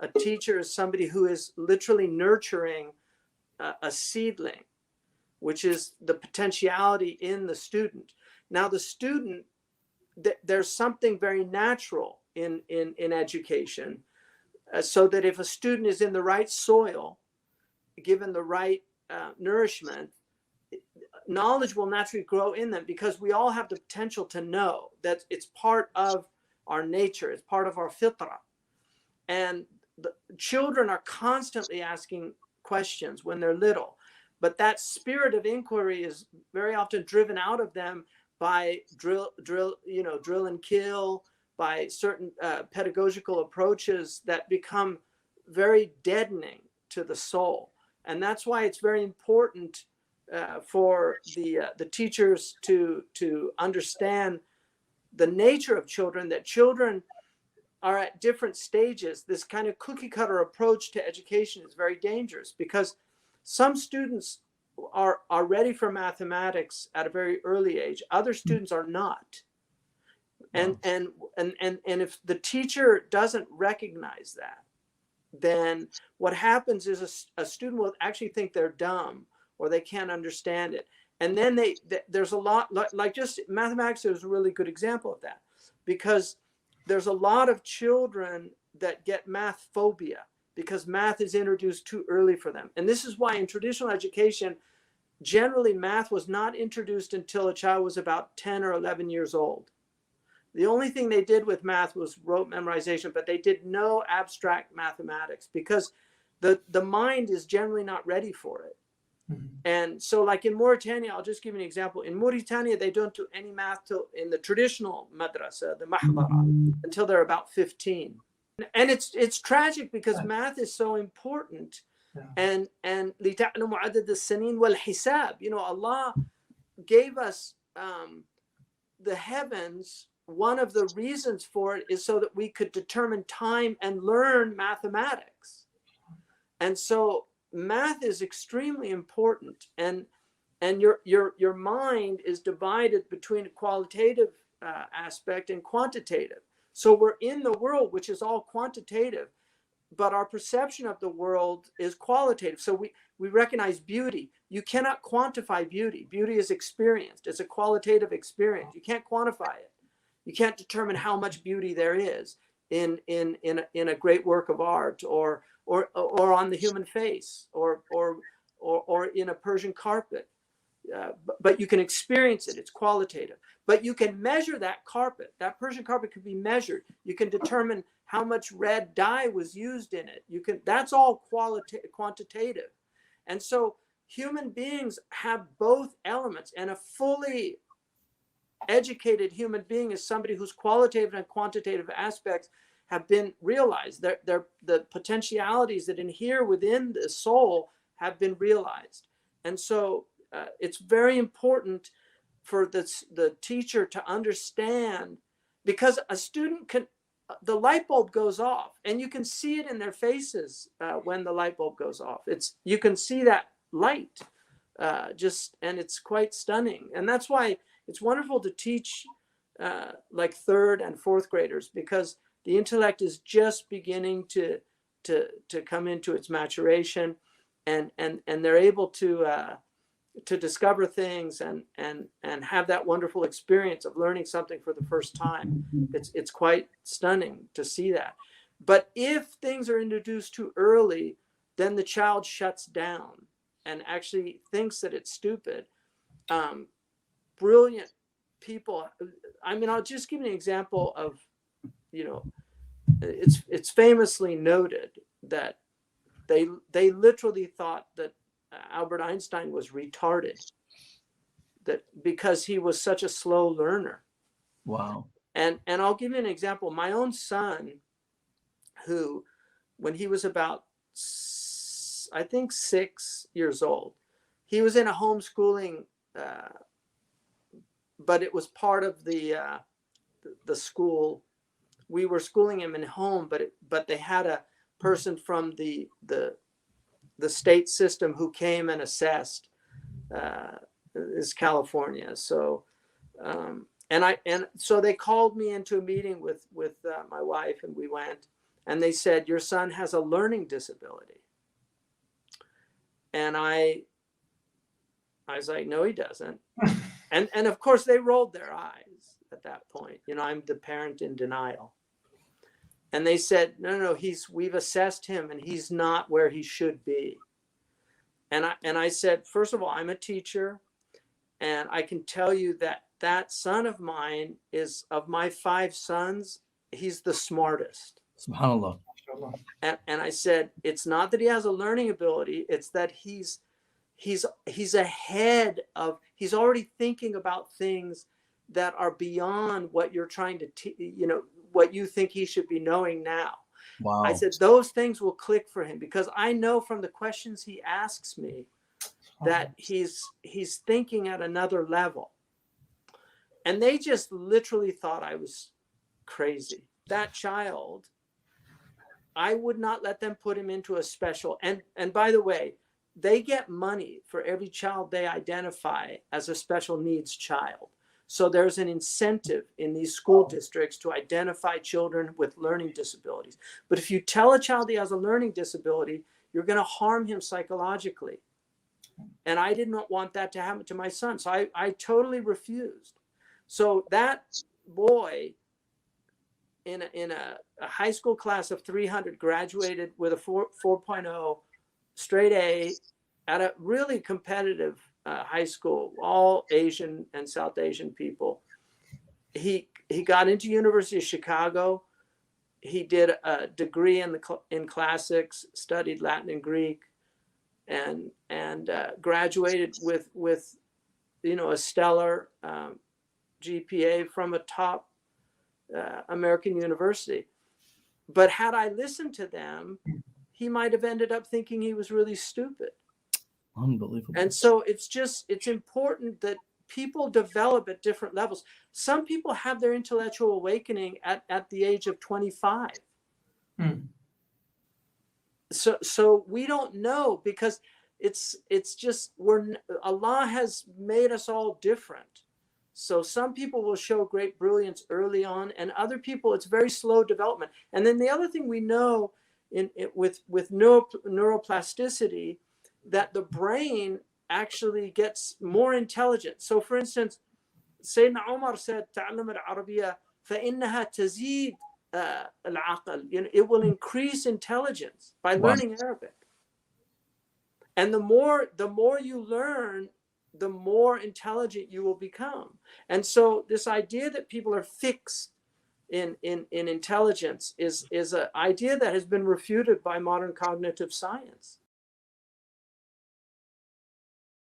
A teacher is somebody who is literally nurturing a seedling, which is the potentiality in the student. Now, the student, there's something very natural in education, so that if a student is in the right soil, given the right nourishment, knowledge will naturally grow in them, because we all have the potential to know. That it's part of our nature, it's part of our fitrah. And the children are constantly asking questions when they're little, but that spirit of inquiry is very often driven out of them by drill and kill, by certain pedagogical approaches that become very deadening to the soul. And that's why it's very important for the teachers to understand the nature of children, that children are at different stages. This kind of cookie cutter approach to education is very dangerous, because some students are ready for mathematics at a very early age. Other students are not. And if the teacher doesn't recognize that, then what happens is a student will actually think they're dumb or they can't understand it. And then there's a lot, like just mathematics is a really good example of that, because there's a lot of children that get math phobia because math is introduced too early for them. And this is why in traditional education, generally math was not introduced until a child was about 10 or 11 years old. The only thing they did with math was rote memorization, but they did no abstract mathematics, because the mind is generally not ready for it. Mm-hmm. And so like in Mauritania, I'll just give you an example. In Mauritania, they don't do any math in the traditional madrasa, the mahdara, until they're about 15. And it's tragic, because math is so important. Yeah. And لِتَعْلَمُوا عَدَدَ السِّنِينَ وَالْحِسَابِ. You know, Allah gave us the heavens. One of the reasons for it is so that we could determine time and learn mathematics. And so math is extremely important, and your mind is divided between a qualitative aspect and quantitative. So we're in the world, which is all quantitative, but our perception of the world is qualitative. So we recognize beauty. You cannot quantify beauty. Beauty is experienced. It's a qualitative experience. You can't quantify it. You can't determine how much beauty there is in a great work of art, or on the human face, or in a Persian carpet. But you can experience it. It's qualitative. But you can measure that carpet. That Persian carpet could be measured. You can determine how much red dye was used in it. That's all quantitative. And so human beings have both elements, and a fully educated human being is somebody whose qualitative and quantitative aspects have been realized. The potentialities that inhere within the soul have been realized. And so it's very important for the teacher to understand, because a student the light bulb goes off, and you can see it in their faces when the light bulb goes off. You can see that light and it's quite stunning. And that's why it's wonderful to teach like third and fourth graders, because the intellect is just beginning to come into its maturation, and they're able to discover things and have that wonderful experience of learning something for the first time. It's quite stunning to see that. But if things are introduced too early, then the child shuts down and actually thinks that it's stupid. Brilliant people. I mean, I'll just give you an example of, it's famously noted that they literally thought that Albert Einstein was retarded, that because he was such a slow learner. Wow. And I'll give you an example. My own son, who, when he was about, I think, 6 years old, he was in a homeschooling, but it was part of the school. We were schooling him in home, but they had a person from the state system who came and assessed. Is California. So so they called me into a meeting with my wife, and we went, and they said, your son has a learning disability. And I was like, no, he doesn't. And of course they rolled their eyes at that point. You know, I'm the parent in denial. And they said, no, we've assessed him and he's not where he should be. And I said, first of all, I'm a teacher, and I can tell you that son of mine is, of my 5 sons, he's the smartest. SubhanAllah. And I said, it's not that he has a learning ability, it's that he's ahead of, he's already thinking about things that are beyond what you're trying to, what you think he should be knowing now. Wow. I said, those things will click for him, because I know from the questions he asks me that he's thinking at another level. And they just literally thought I was crazy. That child, I would not let them put him into a special, and by the way, they get money for every child they identify as a special needs child. So there's an incentive in these school districts to identify children with learning disabilities. But if you tell a child he has a learning disability, you're going to harm him psychologically. And I did not want that to happen to my son. So I totally refused. So that boy in a high school class of 300 graduated with a 4.0 straight A at a really competitive high school, all Asian and South Asian people. He got into University of Chicago. He did a degree in classics, studied Latin and Greek, and graduated with a stellar GPA from a top American university. But had I listened to them, he might have ended up thinking he was really stupid. Unbelievable. And so it's important that people develop at different levels. Some people have their intellectual awakening at the age of 25. So we don't know, because it's just, Allah has made us all different. So some people will show great brilliance early on, and other people, it's very slow development. And then the other thing we know with neuroplasticity, that the brain actually gets more intelligent. So for instance, Sayyidina Umar said, تعلم العربية فإنها تزيد العقل. It will increase intelligence by learning Arabic. And the more you learn, the more intelligent you will become. And so this idea that people are fixed in intelligence is an idea that has been refuted by modern cognitive science.